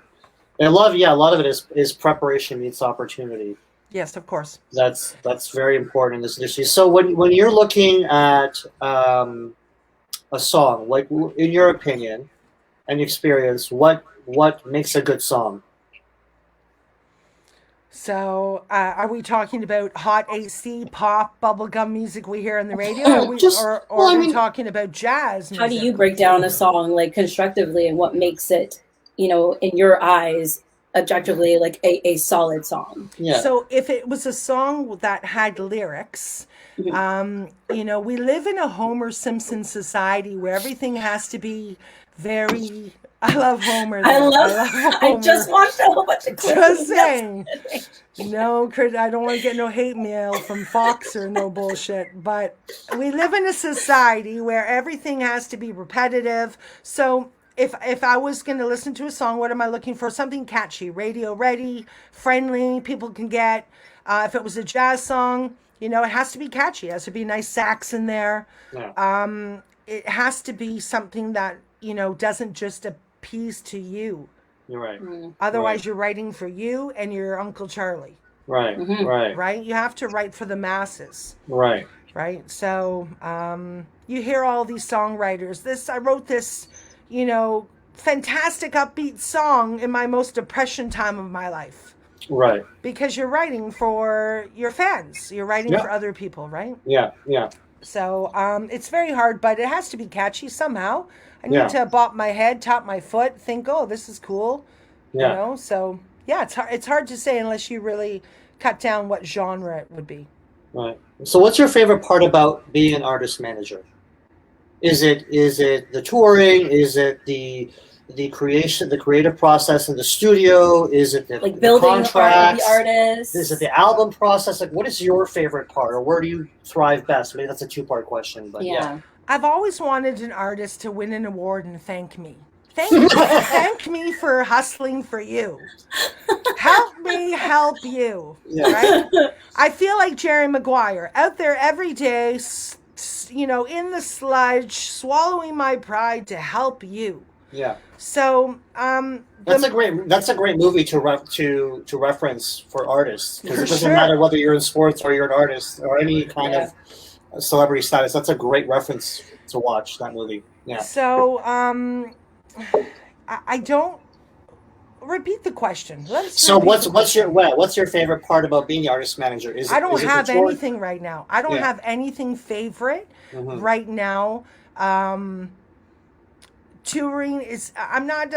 And a lot of it is preparation meets opportunity. Yes, of course. That's very important in this industry. So when you're looking at a song, like in your opinion and experience, what makes a good song? So, are we talking about hot AC, pop, bubblegum music we hear on the radio? Or are we talking about jazz music? How do you break down a song like constructively and what makes it, you know, in your eyes, objectively like a solid song? Yeah. So if it was a song that had lyrics, you know, we live in a Homer Simpson society where everything has to be very. I love Homer. I Homer. just watched a whole bunch of clips. Just saying. No, I don't want to get no hate mail from Fox or no bullshit. But we live in a society where everything has to be repetitive. So if I was going to listen to a song, what am I looking for? Something catchy, radio ready, friendly, people can get. If it was a jazz song, you know, it has to be catchy. It has to be nice sax in there. Yeah. It has to be something that doesn't just appease to you. You're right. Otherwise, you're writing for you and your Uncle Charlie. Right. Right. Right? You have to write for the masses. Right. Right? So you hear all these songwriters. I wrote this, fantastic upbeat song in my most depression time of my life. Right. Because you're writing for your fans. You're writing for other people, right? Yeah. Yeah. So it's very hard, but it has to be catchy somehow. I need to bop my head, tap my foot, think, oh, this is cool. Yeah. So yeah, it's hard to say unless you really cut down what genre it would be. Right. So what's your favorite part about being an artist manager? Is it the touring? Is it the creation, the creative process in the studio? Is it the building contracts? the artist? Is it the album process? Like, what is your favorite part, or where do you thrive best? Maybe that's a two-part question, but yeah. I've always wanted an artist to win an award and thank me. Thank me for hustling for you. Help me help you. Yeah. Right? I feel like Jerry Maguire out there every day, in the sludge, swallowing my pride to help you. Yeah. So that's a great movie to reference for artists, because it doesn't matter whether you're in sports or you're an artist or any kind of celebrity status. That's a great reference to watch, that movie. Yeah. So I don't repeat the question. What's your favorite part about being the artist manager? I don't have anything right now. I don't have anything favorite right now. Touring is, I'm not,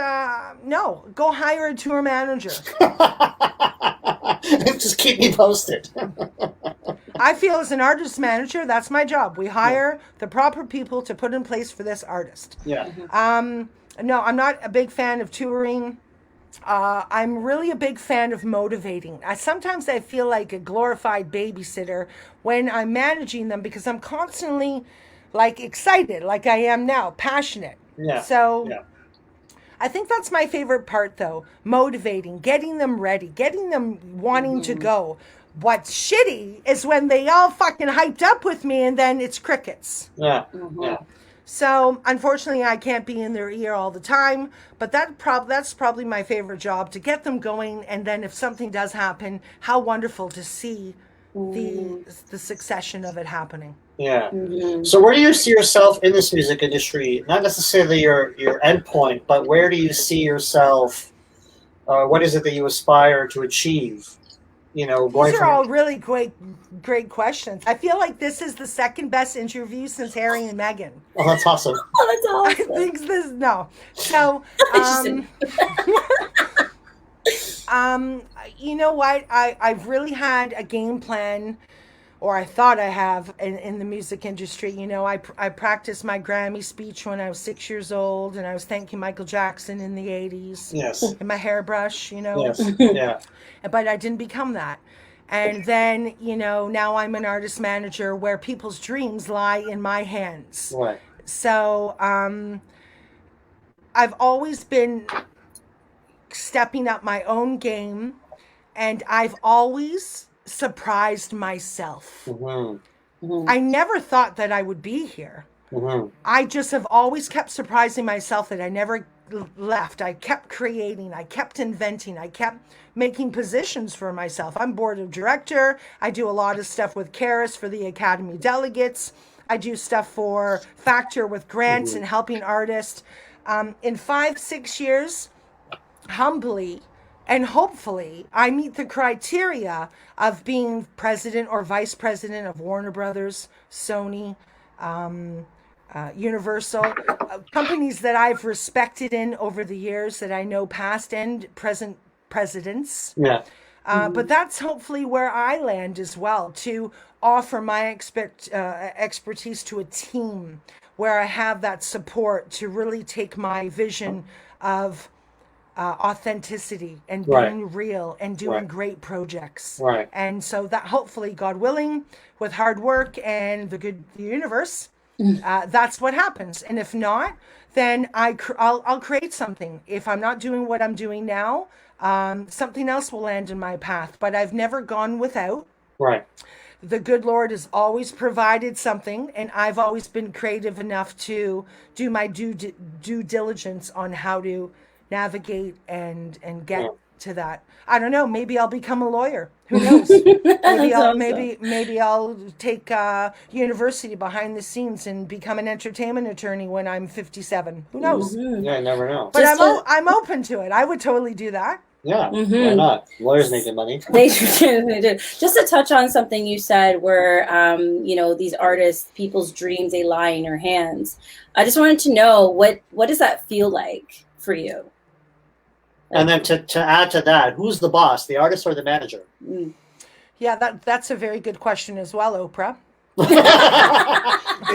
no, go hire a tour manager. Just keep me posted. I feel as an artist manager, that's my job. We hire the proper people to put in place for this artist. Yeah. No, I'm not a big fan of touring. I'm really a big fan of motivating. Sometimes I feel like a glorified babysitter when I'm managing them, because I'm constantly excited, like I am now, passionate. Yeah. So I think that's my favorite part, though. Motivating, getting them ready, getting them wanting to go. What's shitty is when they all fucking hyped up with me and then it's crickets. Yeah. Yeah. So unfortunately, I can't be in their ear all the time, but that's probably my favorite job, to get them going. And then if something does happen, how wonderful to see the succession of it happening. Yeah. So where do you see yourself in this music industry? Not necessarily your end point, but where do you see yourself? What is it that you aspire to achieve? These are all really great questions. I feel like this is the second best interview since Harry and Meghan. Oh, that's awesome. Oh, that's awesome. I think this, no. So, you know what? I've really had a game plan, or I thought I have, in the music industry. I practiced my Grammy speech when I was 6 years old, and I was thanking Michael Jackson in the 80s. Yes. In my hairbrush, Yes. Yeah. But I didn't become that. And then, now I'm an artist manager where people's dreams lie in my hands. Right. So I've always been stepping up my own game, and I've always surprised myself. I never thought that I would be here. I just have always kept surprising myself that I never left. I kept creating, I kept inventing, I kept making positions for myself. I'm board of director. I do a lot of stuff with Karis for the Academy delegates. I do stuff for Factor with grants and helping artists. In 5-6 years, humbly and hopefully, I meet the criteria of being president or vice president of Warner Brothers, Sony, Universal, companies that I've respected in over the years, that I know past and present presidents. Yeah. But that's hopefully where I land as well, to offer my expertise to a team where I have that support to really take my vision of authenticity and being real and doing great projects. Right. And so that, hopefully, God willing, with hard work and the universe, that's what happens. And if not, then I'll create something. If I'm not doing what I'm doing now, something else will land in my path. But I've never gone without. Right. the good Lord has always provided something, and I've always been creative enough to do my due diligence on how to navigate and get to that. I don't know. Maybe I'll become a lawyer. Who knows? Maybe I'll take university behind the scenes and become an entertainment attorney when I'm 57. Who knows? Yeah, I never know. But I'm open to it. I would totally do that. Yeah, why not? Lawyers making money. They do. Just to touch on something you said, where these artists, people's dreams, they lie in your hands. I just wanted to know what does that feel like for you? And then to add to that, who's the boss, the artist or the manager? Yeah, that's a very good question as well, Oprah.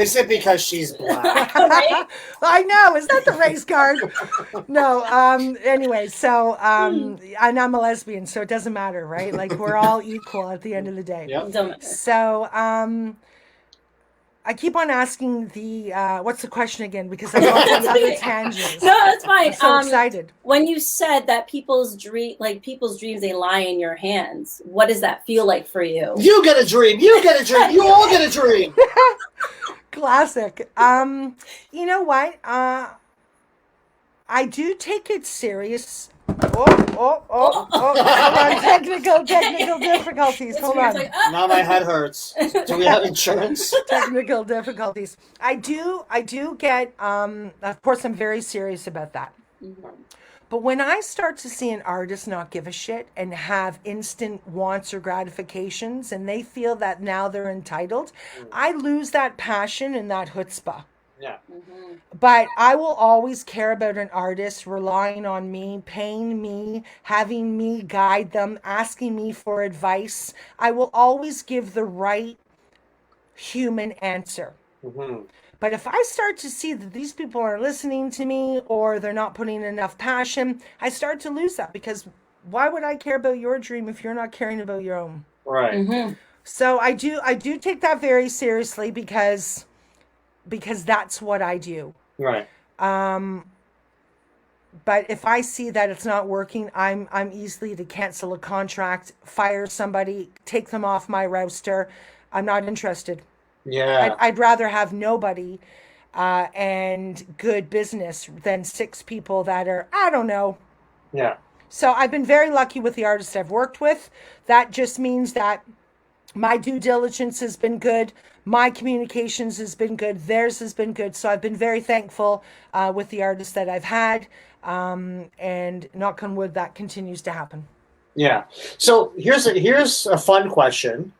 Is it because she's black? I know. Is that the race card? No. Anyway, so and I'm a lesbian, so it doesn't matter, right? Like we're all equal at the end of the day. Yep. So I keep on asking the what's the question again? Because I'm on other tangents. No, that's fine. I'm so excited. When you said that people's dreams, they lie in your hands. What does that feel like for you? You get a dream. You get a dream. You all get a dream. Classic. You know what? I do take it serious. Hold on. Technical difficulties. Hold on. Now my head hurts. Do we have insurance? Technical difficulties. I do get, of course, I'm very serious about that. But when I start to see an artist not give a shit and have instant wants or gratifications, and they feel that now they're entitled, I lose that passion and that chutzpah. Yeah. But I will always care about an artist relying on me, paying me, having me guide them, asking me for advice. I will always give the right human answer. But if I start to see that these people aren't listening to me or they're not putting enough passion, I start to lose that, because why would I care about your dream if you're not caring about your own? Right. So I do take that very seriously because that's what I do. Right. But if I see that it's not working, I'm easily to cancel a contract, fire somebody, take them off my roster. I'm not interested. Yeah. I'd rather have nobody and good business than 6 people that are, I don't know. Yeah. So I've been very lucky with the artists I've worked with. That just means that my due diligence has been good. My communications has been good. Theirs has been good. So I've been very thankful with the artists that I've had. And knock on wood, that continues to happen. Yeah. So here's a fun question.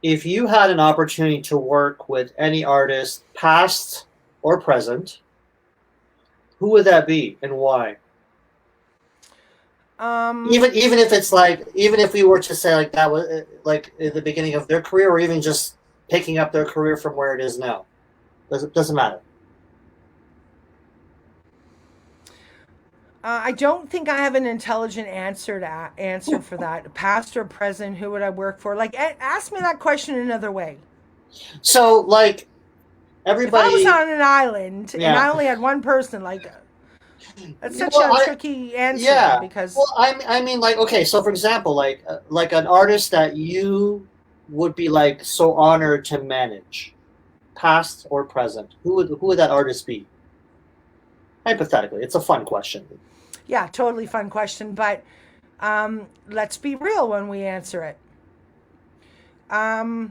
If you had an opportunity to work with any artist, past or present, who would that be and why? Even if it's like, even if we were to say like that was like in the beginning of their career, or even just picking up their career from where it is now, doesn't matter. I don't think I have an intelligent answer for that. Past or present, who would I work for? Like, ask me that question another way. So, like, everybody. If I was on an island and I only had one person, like, that's such a tricky answer. Yeah. Because. Well, I mean, like, okay. So, for example, like an artist that you would be like so honored to manage, past or present, who would that artist be? Hypothetically, it's a fun question. Yeah, totally fun question, but let's be real when we answer it. I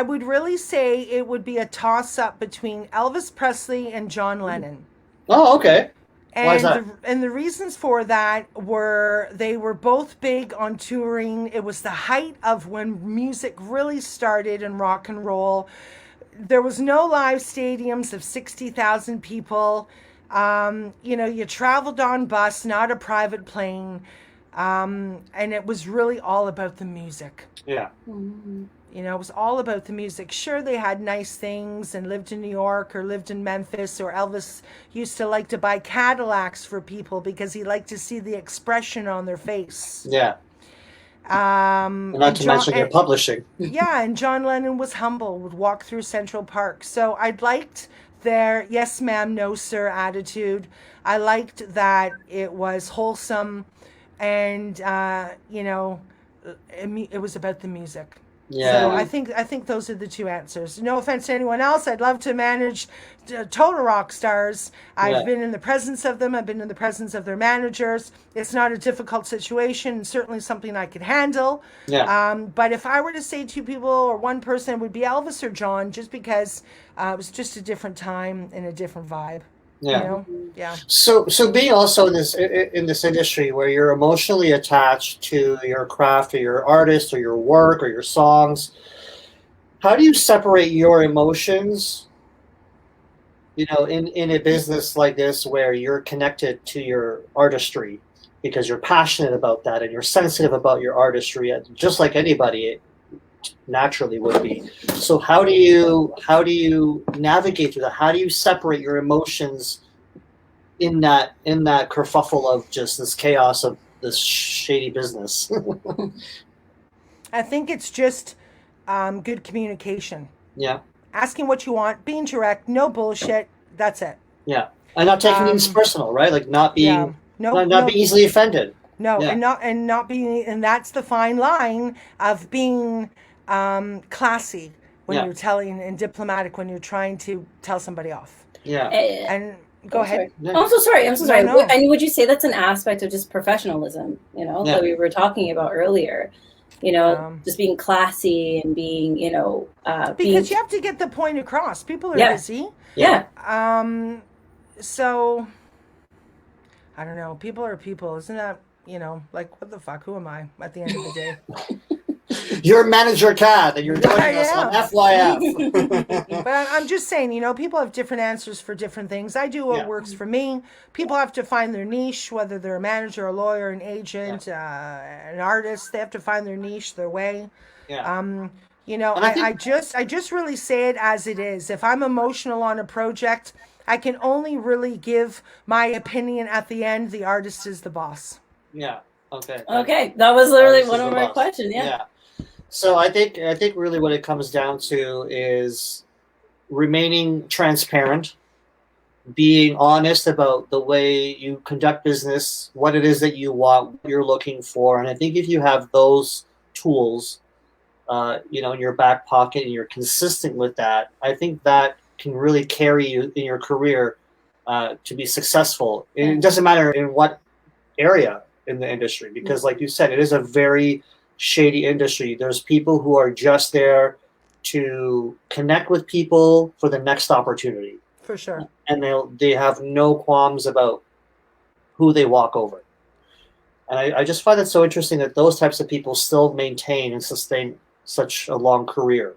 would really say it would be a toss-up between Elvis Presley and John Lennon. Oh, okay. Why is that? And the reasons for that were they were both big on touring. It was the height of when music really started in rock and roll. There was no live stadiums of 60,000 people. You traveled on bus, not a private plane. And it was really all about the music. Yeah. It was all about the music. Sure, they had nice things and lived in New York or lived in Memphis, or Elvis used to like to buy Cadillacs for people because he liked to see the expression on their face. Yeah. Not to mention your publishing. Yeah, and John Lennon was humble, would walk through Central Park. So I liked their yes ma'am, no sir attitude. I liked that it was wholesome and, it was about the music. Yeah. So I think those are the two answers. No offense to anyone else. I'd love to manage total rock stars. I've been in the presence of them. I've been in the presence of their managers. It's not a difficult situation. Certainly something I could handle. Yeah. But if I were to say two people or one person, it would be Elvis or John, just because it was just a different time and a different vibe. Yeah. You know? Yeah. So being also in this industry where you're emotionally attached to your craft or your artist or your work or your songs, how do you separate your emotions, you know, in a business like this where you're connected to your artistry because you're passionate about that and you're sensitive about your artistry, just like anybody naturally would be. So how do you navigate through that? How do you separate your emotions in that kerfuffle of just this chaos of this shady business? I think it's just good communication. Yeah. Asking what you want, being direct, no bullshit. That's it. Yeah. And not taking things personal, right? Like not being not being easily offended. No, and not being, and that's the fine line of being classy when you're telling, and diplomatic when you're trying to tell somebody off. Yeah. And go ahead. No. I'm so sorry. No. And would you say that's an aspect of just professionalism, you know, that we were talking about earlier? You know, just being classy and being, you know, because you have to get the point across. People are busy. Yeah. So I don't know. People are people. Isn't that, you know, like, what the fuck? Who am I at the end of the day? You're manager Kat, and you're joining us on FYF. But I'm just saying, you know, people have different answers for different things. I do what works for me. People have to find their niche, whether they're a manager, a lawyer, an agent, an artist. They have to find their niche, their way. Yeah. You know, I just really say it as it is. If I'm emotional on a project, I can only really give my opinion at the end. The artist is the boss. Yeah. Okay. Okay. That was literally one of my questions. Yeah. So I think really what it comes down to is remaining transparent, being honest about the way you conduct business, what it is that you want, what you're looking for. And I think if you have those tools, you know, in your back pocket and you're consistent with that, I think that can really carry you in your career to be successful. And it doesn't matter in what area in the industry, because like you said, it is a very shady industry. There's people who are just there to connect with people for the next opportunity. For sure. And they have no qualms about who they walk over. And I just find it so interesting that those types of people still maintain and sustain such a long career.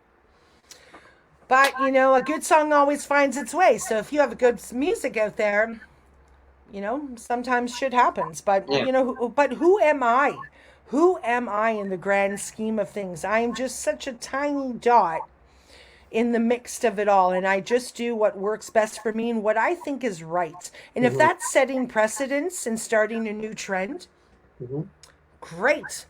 But, you know, a good song always finds its way. So if you have good music out there, you know, sometimes shit happens. But, you know, but who am I? Who am I in the grand scheme of things? I am just such a tiny dot in the mix of it all. And I just do what works best for me and what I think is right. And if that's setting precedents and starting a new trend, great.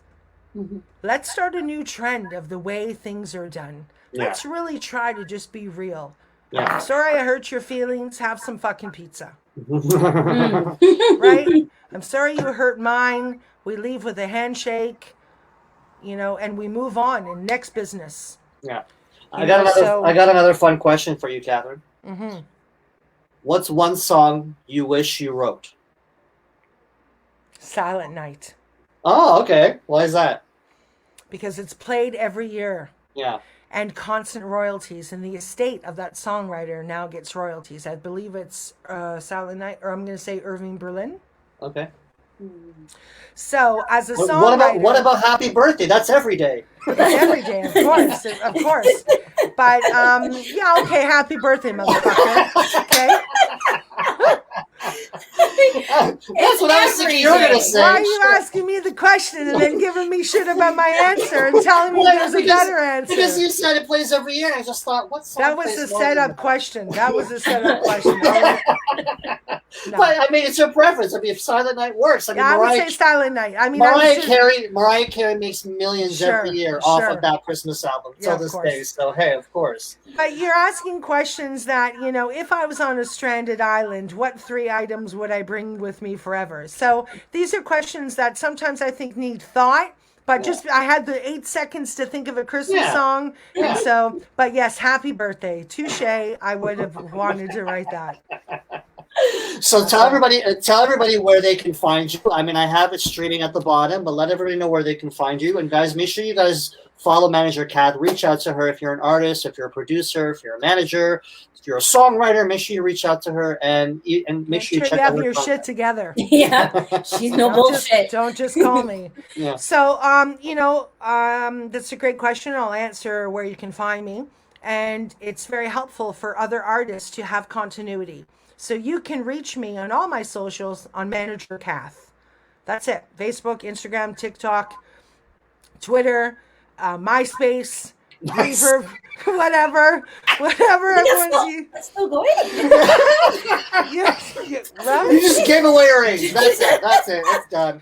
Let's start a new trend of the way things are done. Let's really try to just be real. I'm sorry I hurt your feelings. Have some fucking pizza. Right? I'm sorry you hurt mine. We leave with a handshake, you know, and we move on in next business. Yeah. I got another fun question for you, Kathrine. What's one song you wish you wrote? Silent Night. Oh, okay. Why is that? Because it's played every year. Yeah. And constant royalties, and the estate of that songwriter now gets royalties. I believe it's Silent Night, or I'm going to say Irving Berlin. Okay. So, as a songwriter, what about Happy Birthday? That's every day. That's every day, of course. But yeah, okay. Happy birthday, motherfucker. Okay. That's what I was thinking you were going to say. Why are you asking me the question and then giving me shit about my answer and telling me there's a better answer? Because you said it plays every year. I just thought, what song? That was a setup question. That was a setup question. No. But I mean, it's your preference. I mean, if Silent Night works, I mean, I would say Silent Night. I mean, Mariah Carey makes millions every year off of that Christmas album till this day. So hey, of course. But you're asking questions that, you know, if I was on a stranded island, what 3 items would I bring with me forever? So these are questions that sometimes I think need thought But just I had the 8 seconds to think of a Christmas Yeah. song, Yeah. and so. But yes, happy birthday, touche. I would have wanted to write that. So tell everybody where they can find you. I mean, I have it streaming at the bottom, but let everybody know where they can find you. And guys, make sure you guys follow manager Kath. Reach out to her if you're an artist, if you're a producer, if you're a manager, if you're a songwriter. Make sure you reach out to her and make sure you check out have her your content. shit together. Yeah, she's no bullshit. Don't just call me. Yeah. So that's a great question. I'll answer where you can find me, and it's very helpful for other artists to have continuity. So you can reach me on all my socials on Manager Kath. That's it. Facebook, Instagram, TikTok, Twitter, MySpace, Reverb, whatever everyone's. That's still going. Yes, right? You just gave away a ring. That's it. It's done.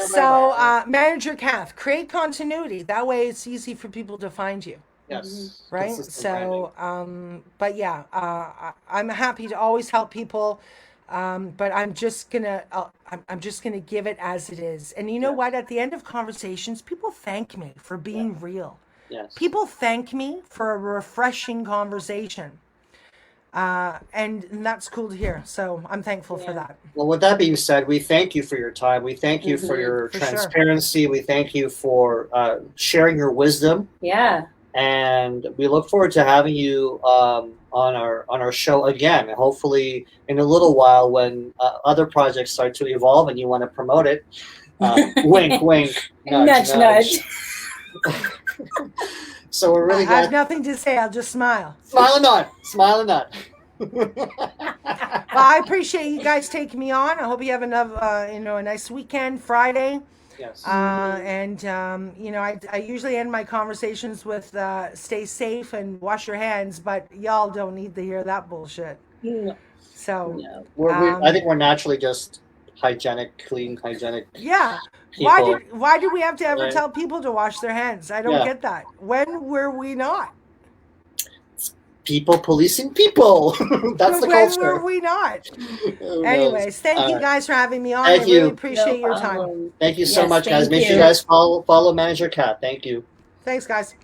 So Manager Kath, create continuity. That way, it's easy for people to find you. Yes. Right. Consistent So, branding. but yeah, I'm happy to always help people. But I'm just gonna give it as it is. And you know what? At the end of conversations, people thank me for being real. Yes. People thank me for a refreshing conversation. And that's cool to hear. So I'm thankful for that. Well, with that being said, we thank you for your time. We thank you for your transparency. We thank you for sharing your wisdom. Yeah. And we look forward to having you on our show again. And hopefully, in a little while, when other projects start to evolve and you want to promote it, wink, wink, nudge, nudge. So we're really. I have nothing to say. I'll just smile. Smile and nod. Smile and nod. Well, I appreciate you guys taking me on. I hope you have a nice weekend, Friday. Yes. I usually end my conversations with stay safe and wash your hands, but y'all don't need to hear that bullshit. No. So I think we're naturally just hygienic. Yeah. People. Why do we have to ever tell people to wash their hands? I don't get that. When were we not? People policing people. That's the culture. When were we not? Anyways, thank you guys for having me on. I really appreciate your time. Thank you so much, guys. Make sure you guys follow Manager Kath. Thank you. Thanks, guys.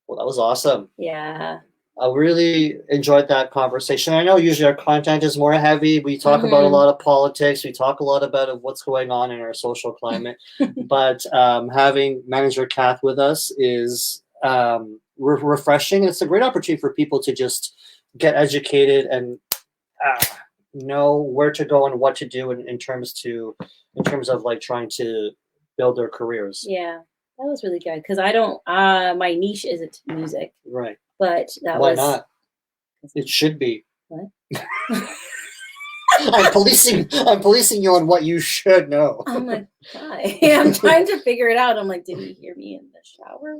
Well, that was awesome. Yeah. I really enjoyed that conversation. I know usually our content is more heavy. We talk about a lot of politics. We talk a lot about what's going on in our social climate. But having Manager Kath with us is refreshing. It's a great opportunity for people to just get educated and know where to go and what to do in terms of like trying to build their careers. Yeah, that was really good because I don't. My niche isn't music. Right. But that Why was. Why not? It should be. What? I'm policing you on what you should know. I'm like, why? I'm trying to figure it out. I'm like, did he hear me in the shower?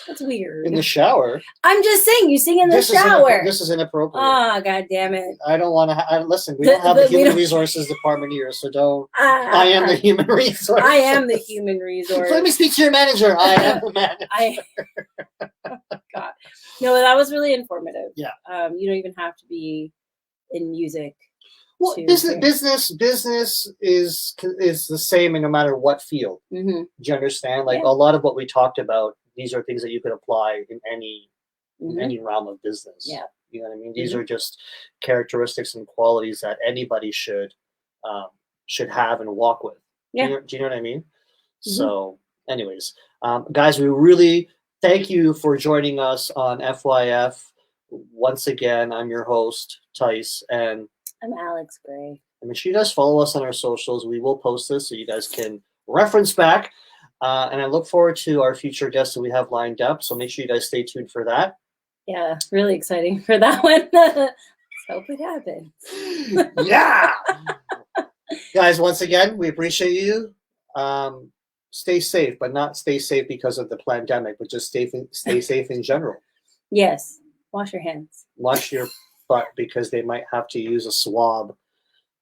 That's weird. In the shower? I'm just saying, you sing in the shower. This is inappropriate. Oh, God damn it. I don't want to. Listen, we don't have the human resources department here, so don't. I am the human resource. I am the human resource. Let me speak to your manager. I am the manager. God. No, that was really informative. Yeah. You don't even have to be in music. Well, business is the same in no matter what field. Mm-hmm. Do you understand? Like a lot of what we talked about, these are things that you could apply in any realm of business. Yeah. You know what I mean? These are just characteristics and qualities that anybody should have and walk with. Yeah. Do you know what I mean? Mm-hmm. So, anyways, guys, we really thank you for joining us on FYF. Once again, I'm your host, Tyse, and I'm Alex Gray. And make sure you guys follow us on our socials. We will post this so you guys can reference back. And I look forward to our future guests that we have lined up. So make sure you guys stay tuned for that. Yeah, really exciting for that one. Let's hope it happens. Yeah. Guys, once again, we appreciate you. Stay safe, but not stay safe because of the pandemic, but just stay safe in general. Yes. Wash your hands. Wash your butt because they might have to use a swab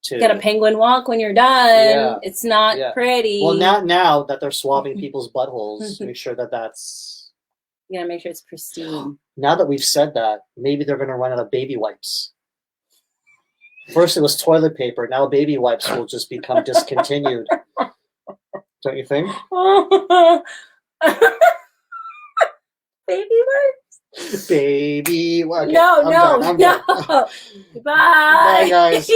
to get a penguin walk when you're done. Yeah. It's not pretty. Well, now that they're swabbing people's buttholes, make sure that's. You gotta make sure it's pristine. Now that we've said that, maybe they're gonna run out of baby wipes. First it was toilet paper. Now baby wipes will just become discontinued. Don't you think? Baby wipes? Baby, okay, No, I'm done. no. Bye. Bye. Bye, guys.